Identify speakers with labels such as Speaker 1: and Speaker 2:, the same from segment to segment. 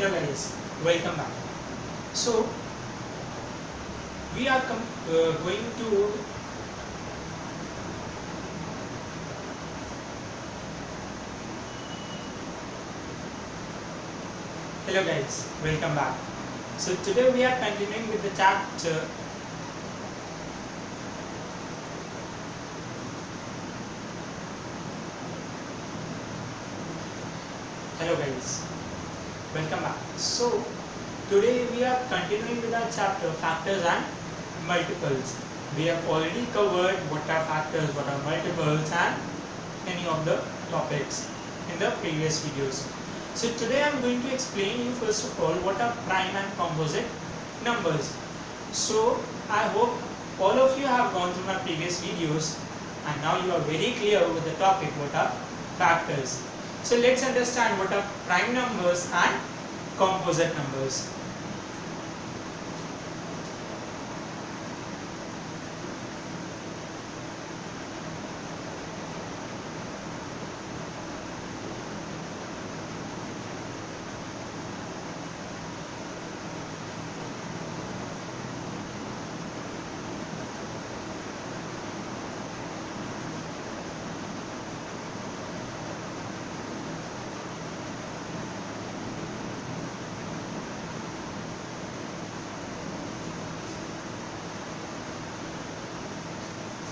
Speaker 1: Hello guys, welcome back. So we are going to Hello guys, welcome back. So today we are continuing with the chapter Hello guys, welcome back. So today we are continuing with our chapter factors and multiples. We have already covered what are factors, what are multiples and any of the topics in the previous videos. So today I am going to explain you first of all what are prime and composite numbers. So I hope all of you have gone through my previous videos and now you are very clear with the topic what are factors. So let's understand what are prime numbers and composite numbers.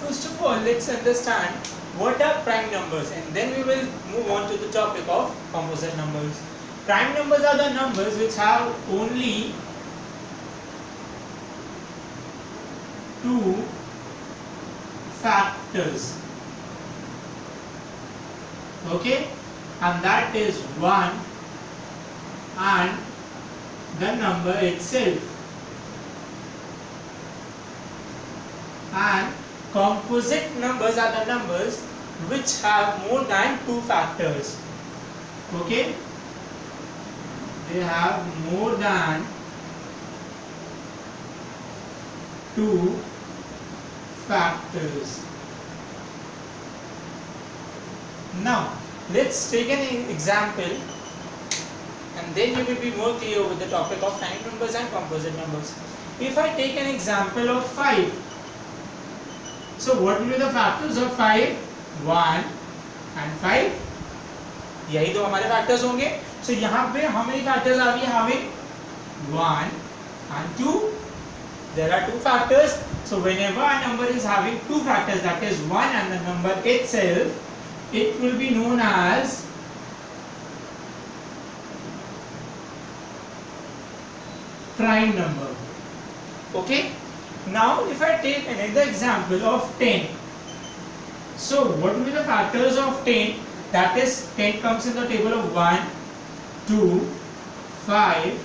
Speaker 1: First of all, let's understand what are prime numbers and then we will move on to the topic of composite numbers. Prime numbers are the numbers which have only two factors. Okay? And that is 1 and the number itself. And composite numbers are the numbers which have more than two factors. Okay? They have more than two factors. Now, let's take an example and then you will be more clear with the topic of prime numbers and composite numbers. If I take an example of 5, so what will be the factors of 5? 1 and 5. यही तो हमारे factors होंगे. So यहाँ पे how many factors are we having? 1 and 2. There are two factors. So whenever a number is having two factors, that is 1 and the number itself, it will be known as prime number. Okay? Now if I take another example of 10, so what will be the factors of 10? That is 10 comes in the table of 1, 2, 5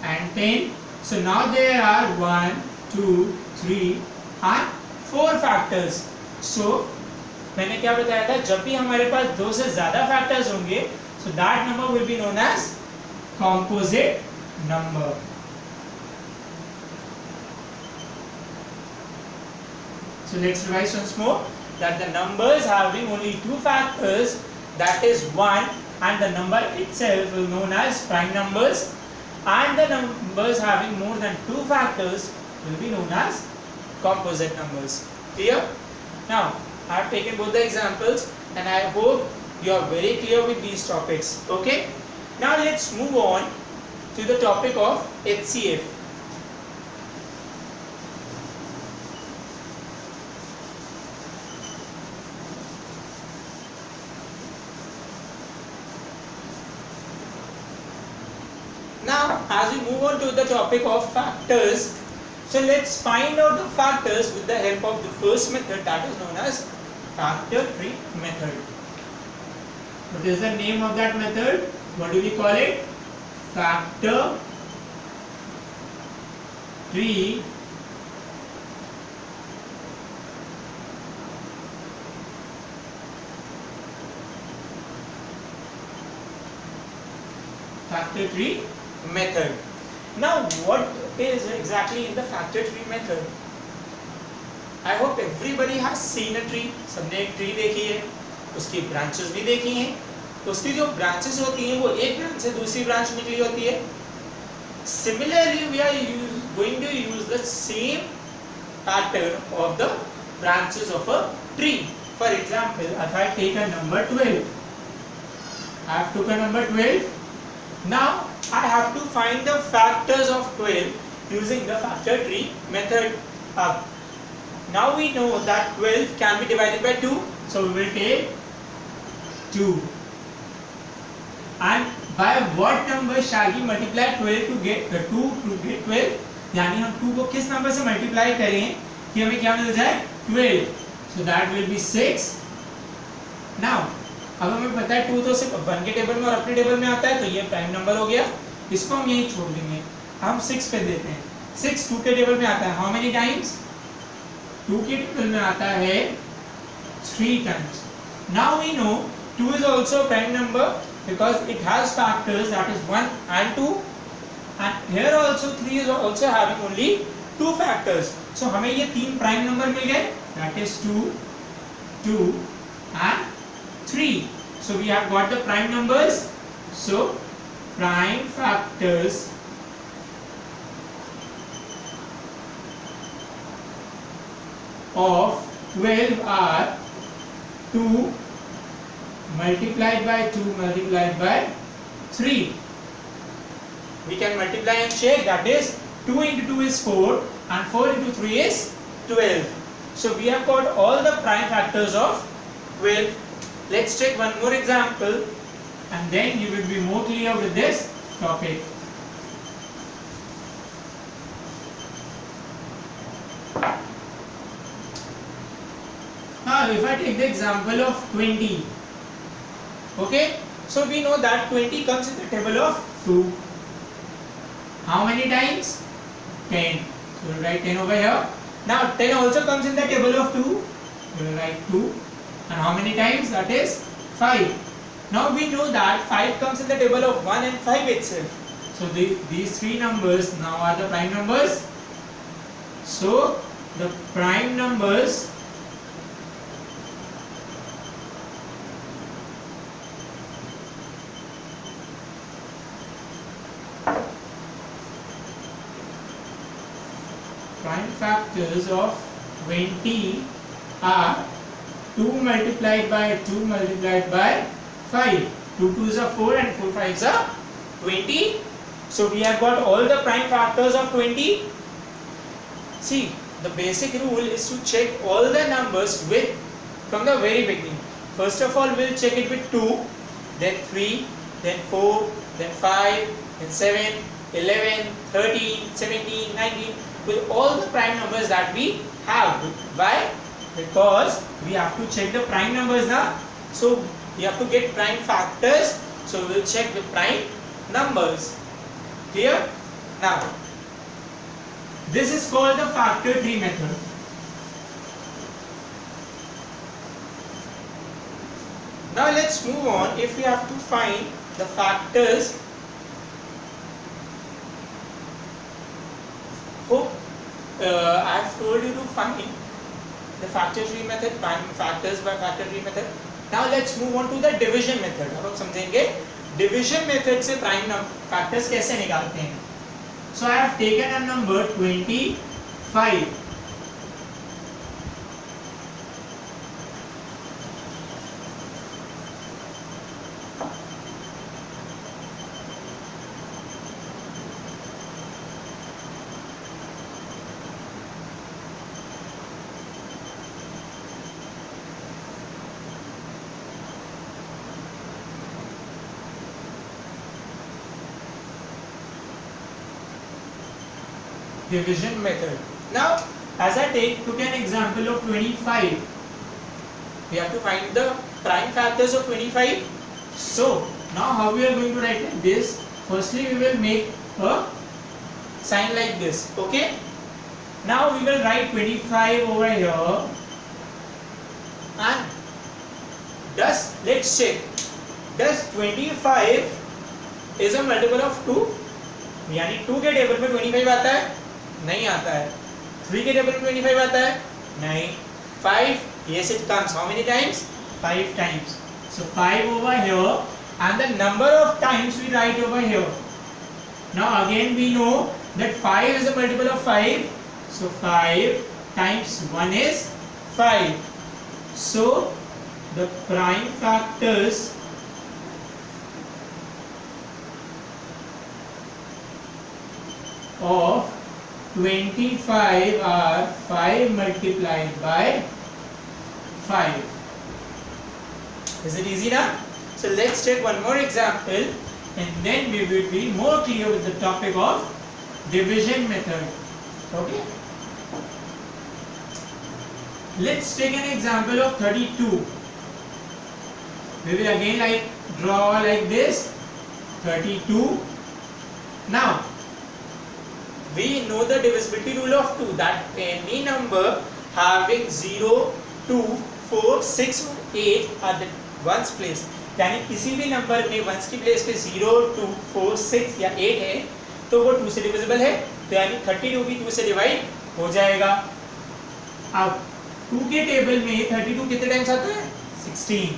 Speaker 1: and 10. So now there are 1, 2, 3 and 4 factors. So मैंने क्या बताया था, जब भी हमारे पास दो से ज़्यादा factors होंगे, so that number will be known as composite number. So let's revise once more that the numbers having only two factors, that is 1 and the number itself will be known as prime numbers, and the numbers having more than two factors will be known as composite numbers. Clear? Now I have taken both the examples and I hope you are very clear with these topics. Okay? Now let's move on to the topic of HCF. Now, as we move on to the topic of factors, so let's find out the factors with the help of the first method, that is known as factor tree method. What is the name of that method? What do we call it? Factor tree method. Now what is exactly in the factor tree method? I hope everybody has seen a tree. सबने एक tree देखी है, उसकी branches भी देखी हैं. तो उसकी जो ब्रांचेस होती हैं वो एक ब्रांच से दूसरी ब्रांच निकली होती है. Similarly, we are going to use the same pattern of the branches of a tree. For example, if I take a number 12, I have took a number 12. Now I have to find the factors of 12 using the factor tree method. Now we know that 12 can be divided by 2, so we will take 2. And by what number shall we multiply 12 to get 2 to get 12? यानी हम 2 को किस number से multiply करें कि हमें क्या मिल जाए 12. So that will be 6. Now अब हमें पता है 2 तो सिर्फ 1 के टेबल में और अपने टेबल में आता है, तो ये प्राइम नंबर हो गया. इसको हम यहीं छोड़ देंगे, हम 6 पे देते हैं. 6 2 के टेबल में आता है हाउ मेनी टाइम्स? 2 के टेबल में आता है 3 times. Now we know 2 is also a prime number because it has factors, that is 1 and 2, and here also 3 is also having only 2 factors. So हमें ये 3 prime number मिल गए, that is 2, 2 and 3. So we have got the prime numbers. So prime factors of 12 are 2 multiplied by 2 multiplied by 3. We can multiply and check, that is 2 into 2 is 4 and 4 into 3 is 12. So we have got all the prime factors of 12. Let's take one more example and then you will be more clear with this topic. Now if I take the example of 20, okay, so we know that 20 comes in the table of 2. How many times? 10. So we'll write 10 over here. Now 10 also comes in the table of 2. We'll write 2. And how many times? That is 5. Now we know that 5 comes in the table of 1 and 5 itself. So these three numbers now are the prime numbers. So the prime numbers factors of 20 are 2 multiplied by 2 multiplied by 5. 2 2s are 4 and 4 5s are 20. So we have got all the prime factors of 20. See, the basic rule is to check all the numbers with from the very beginning. First of all, we'll check it with 2, then 3, then 4, then 5, then 7, 11, 13, 17, 19, with all the prime numbers that we have. Why? Because we have to check the prime numbers now. So we have to get prime factors. So we will check the prime numbers. Clear? Now, this is called the factor tree method. Now let's move on. If we have to find the factors, I have told you to find the factor tree method, prime factors by factor tree method. Now let's move on to the division method. अब हम समझेंगे division method से prime factors कैसे निकालते हैं. So I have taken a number 25. Division method. Now, as I took an example of 25, we have to find the prime factors of 25. So, now how we are going to write like this? Firstly, we will make a sign like this. Okay. Now we will write 25 over here, and let's check. Does 25 is a multiple of 2? यानी 2 के table में 25 आता है? नहीं आता है. 3 के table में 25 आता है? नहीं. 5, yes it comes. How many times? 5 times. So 5 over here, and the number of times we write over here. Now again we know that 5 is a multiple of 5. So 5 times 1 is 5. So the prime factors of 25 are 5 multiplied by 5. Is it easy now? So let's take one more example and then we will be more clear with the topic of division method. Okay? Let's take an example of 32. We will again draw like this 32. Now we know the divisibility rule of 2, that any number having 0, 2, 4, 6 or 8 at the ones place, यानी किसी भी number में once की place पे 0, 2, 4, 6 या 8 है तो वो 2 से डिविजिबल है, तो यानी 32 भी 2 से डिवाइड हो जाएगा। अब 2 के टेबल में 32 कितने टाइम्स आता है? 16।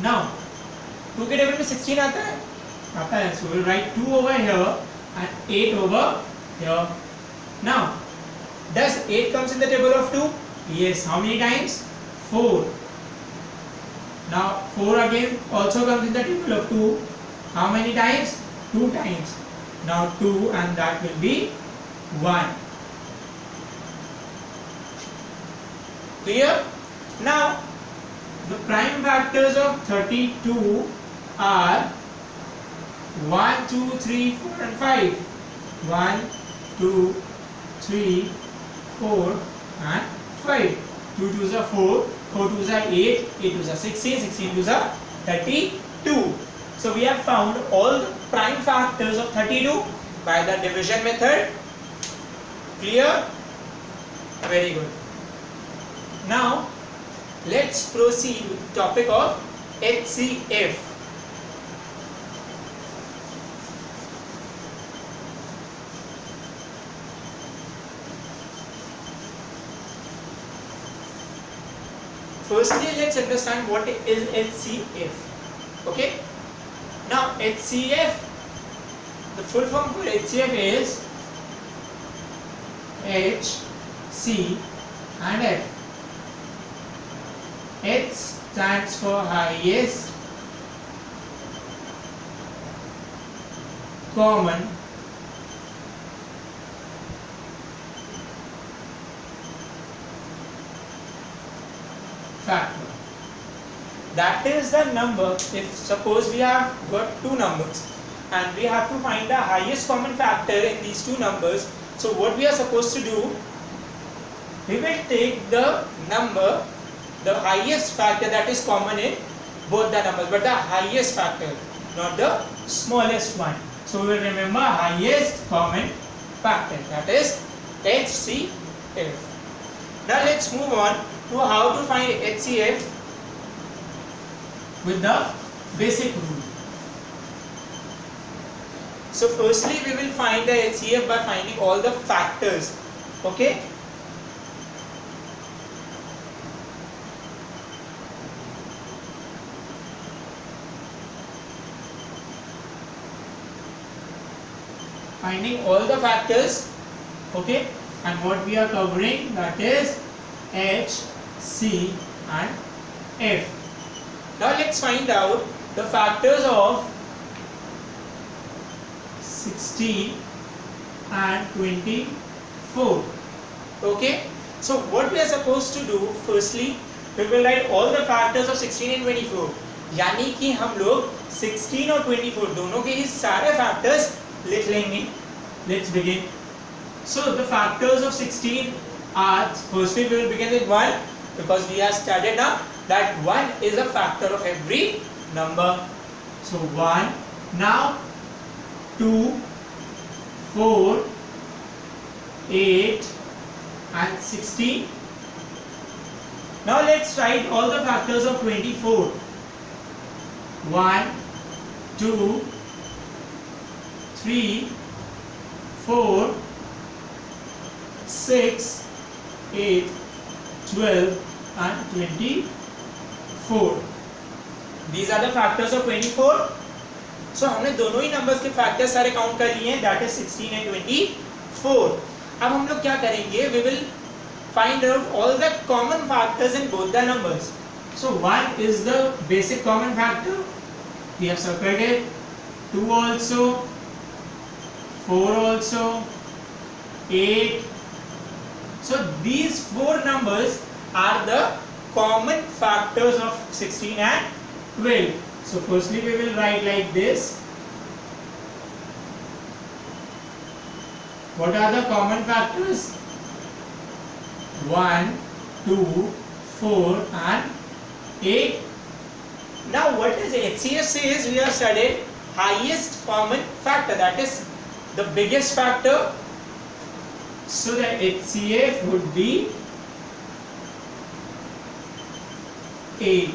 Speaker 1: नाउ 2 के टेबल में 16 आता है, so we'll write 2 over here and 8 over here. Now does 8 comes in the table of 2? Yes. How many times? 4. Now 4 again also comes in the table of 2. How many times? 2 times. Now 2 and that will be 1. Clear? Now the prime factors of 32 are 1, 2, 3, 4 and 5. 1, 2, 3, 4 and 5. 2 2s are 4, 4 2s are 8, 8 2s are 16, 16 2s are 32. So we have found all the prime factors of 32 by the division method. Clear? Very good. Now let's proceed with the topic of HCF. Firstly, let's understand what is HCF. Okay. Now HCF, the full form for HCF is H, C and F. H stands for highest common factor. That is the number, if suppose we have got two numbers and we have to find the highest common factor in these two numbers. So what we are supposed to do, we will take the number, the highest factor that is common in both the numbers, but the highest factor, not the smallest one. So we will remember highest common factor, that is HCF. Now let's move on to how to find HCF with the basic rule. So firstly we will find the HCF by finding all the factors. Okay. Finding all the factors. Okay. And what we are covering, that is H, C and F. Now let's find out the factors of 16 and 24. Okay. So what we are supposed to do, firstly we will write all the factors of 16 and 24. यानी कि हम लोग 16 और 24 दोनों के ही सारे factors लिख लेंगे. Let's begin. So the factors of 16 are, firstly we will begin with 1 because we have studied now that 1 is a factor of every number. So 1, now 2, 4, 8 and 16. Now let's write all the factors of 24. 1, 2, 3, 4, 6, 8, 12 and 24. These are the factors of 24. सो हमने दोनों ही numbers के factors सारे count कर लिए हैं, that is 16 and 24. अब हम लोग क्या करेंगे, we will find out all the common factors in both the numbers. So 1 is the basic common factor, we have circled it, 2 also, 4 also, 8. So these 4 numbers are the common factors of 16 and 12. So firstly we will write like this. What are the common factors? 1, 2, 4 and 8. Now what is HCF says? We have studied highest common factor, that is the biggest factor. So the HCF would be 8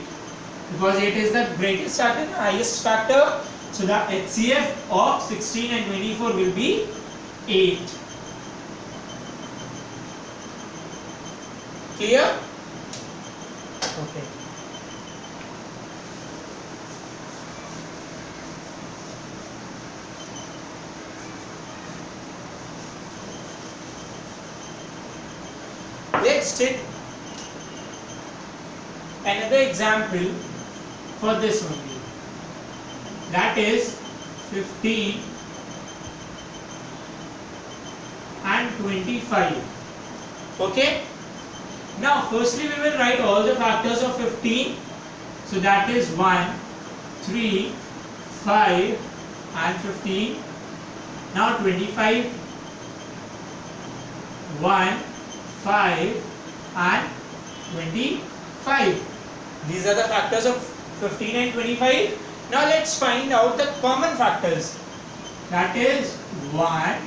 Speaker 1: because 8 is the greatest factor, the highest factor. So the HCF of 16 and 24 will be 8. Clear? Okay. Let's take another example for this only. That is 15 and 25. Okay? Now firstly we will write all the factors of 15. So that is 1, 3, 5 and 15. Now 25, 1, 5 and 25. These are the factors of 15 and 25. Now let's find out the common factors. That is 1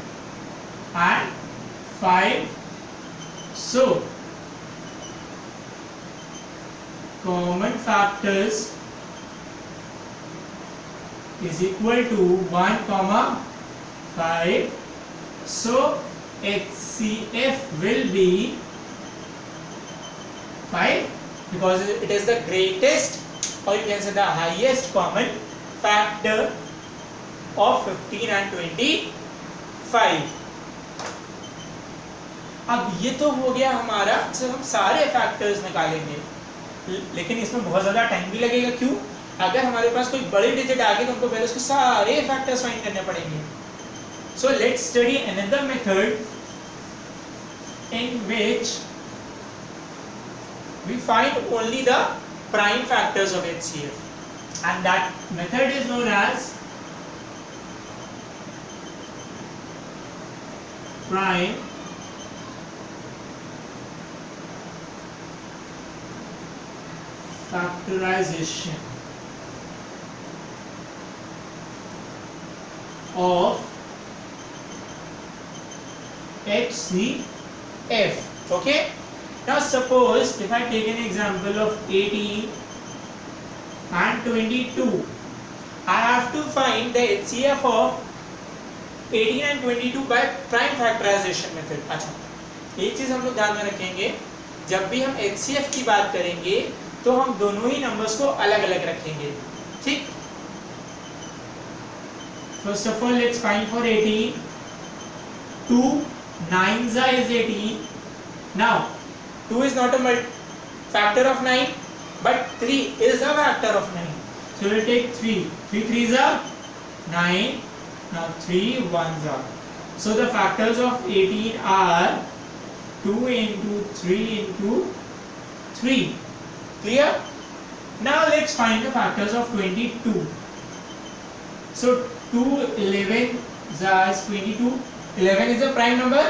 Speaker 1: and 5. So common factors is equal to 1 comma 5. So HCF will be 5 because it is the greatest, or you can say the highest common factor of 15 and 25. अब ये तो हो गया हमारा, जब हम सारे factors निकालेंगे, लेकिन इसमें बहुत ज़्यादा टाइम भी लगेगा. क्यों? अगर हमारे पास कोई बड़ी डिजिट आ गई तो हमको पहले उसके सारे फैक्टर्स फाइंड करने पड़ेंगे. So let's study another method in which we find only the prime factors of HCF, and that method is known as prime factorization of HCF. Okay. Now suppose if I take an example of 18 and 22, I have to find the HCF of 18 and 22 by prime factorization method. अच्छा, एक चीज हम लोग ध्यान में रखेंगे, जब भी हम HCF की बात करेंगे तो हम दोनों ही नंबर्स को अलग अलग रखेंगे. ठीक. First of all, let's find for 18. 2 9s is 18. Now 2 is not a factor of 9, but 3 is a factor of 9. So we'll take 3. 3 3s are 9. Now 3 1s are. So the factors of 18 are 2 into 3 into 3. Clear? Now let's find the factors of 22. So 2 11 is 22. 11 is a prime number,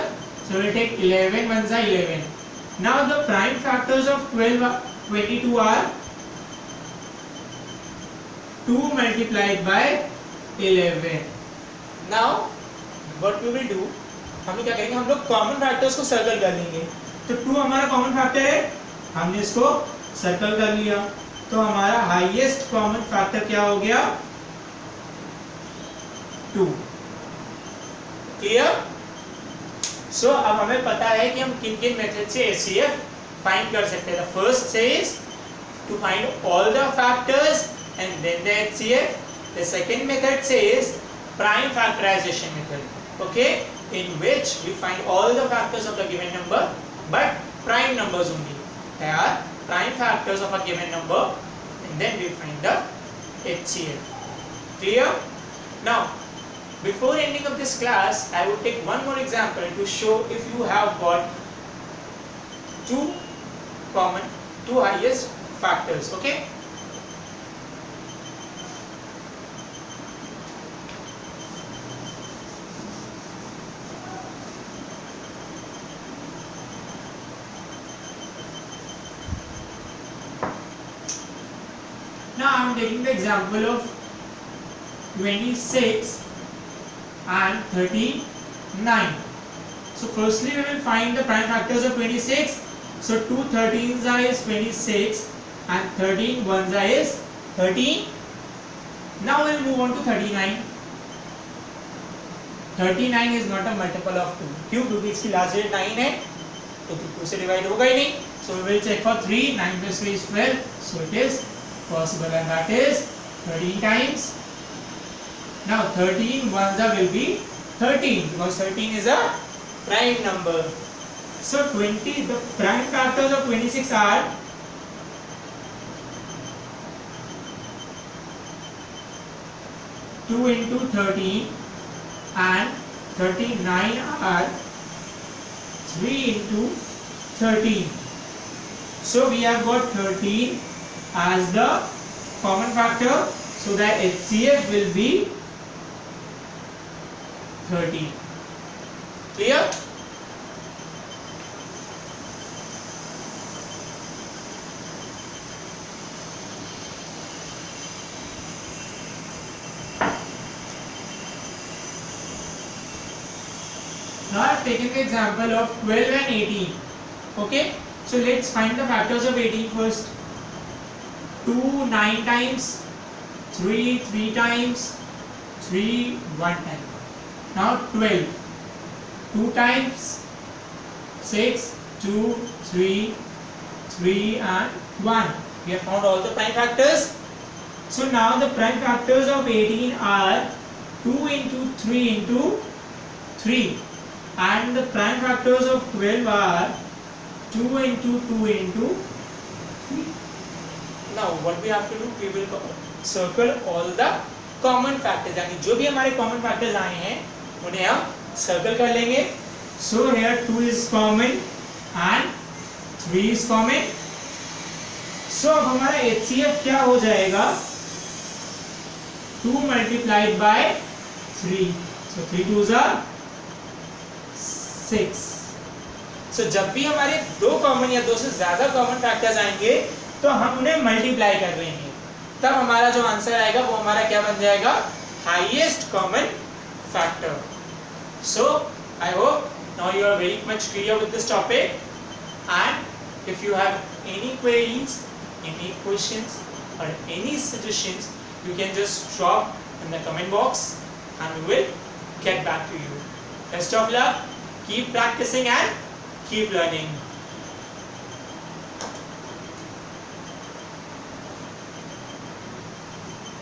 Speaker 1: so we'll take 11 1s are 11. Now the prime factors of 22 are 2 multiplied by 11. Now what we will do, हम लोग क्या करेंगे, हम लोग common factors को circle कर लेंगे. तो 2 हमारा कॉमन फैक्टर है, हमने इसको सर्कल कर लिया, तो हमारा हाईएस्ट कॉमन फैक्टर क्या हो गया, 2. क्लियर? सो अब हमें पता है कि हम किन किन मेथड से HCF फाइंड कर सकते हैं. The first is to find all the factors and then the HCF. The second method says prime factorization method, okay, in which we find all the factors of the given number but prime numbers only. They are prime factors of a given number and then we find the HCF. Clear? Now, before ending of this class, I will take one more example to show if you have got two highest factors, okay? Now I am taking the example of 26 and 39. So firstly we will find the prime factors of 26. So 2 13s is 26 and 13 1s is 13. Now we will move on to 39. 39 is not a multiple of 2. क्यों? क्योंकि इसकी last digit 9 है तो 2 से divide होगा ही नहीं. So we will check for 3. 9 plus 3 is 12. So it is possible and that is 13 times. Now 13 ones will be 13 because 13 is a prime number. So the prime factors of 26 are 2 into 13 and 39 are 3 into 13. So we have got 13 as the common factor. So the HCF will be 13. Clear? Now I have taken the example of 12 and 18. Okay, so let's find the factors of 18 first. 2 9 times, 3 3 times, 3 1 time. Now 12, 2 times, 6, 2, 3, 3 and 1. We have found all the prime factors. So now the prime factors of 18 are 2 into 3 into 3. And the prime factors of 12 are 2 into 2 into 3. Now what we have to do, we will circle all the common factors. यानी जो भी हमारे common factors आए हैं उन्हें हम circle कर लेंगे. So here 2 is common and 3 is common. So अब हमारा HCF क्या हो जाएगा? 2 multiplied by 3. So 3 2s are 6. So जब भी हमारे दो कॉमन या दो से ज्यादा कॉमन फैक्टर्स आएंगे तो हम उन्हें मल्टीप्लाई कर लेंगे, तब हमारा जो आंसर आएगा वो हमारा क्या बन जाएगा? Highest common factor. So I hope now you are very much clear with this topic, and if you have any queries, any questions or any suggestions, you can just drop in the comment box and we will get back to you. Best of luck. Keep practicing and keep learning.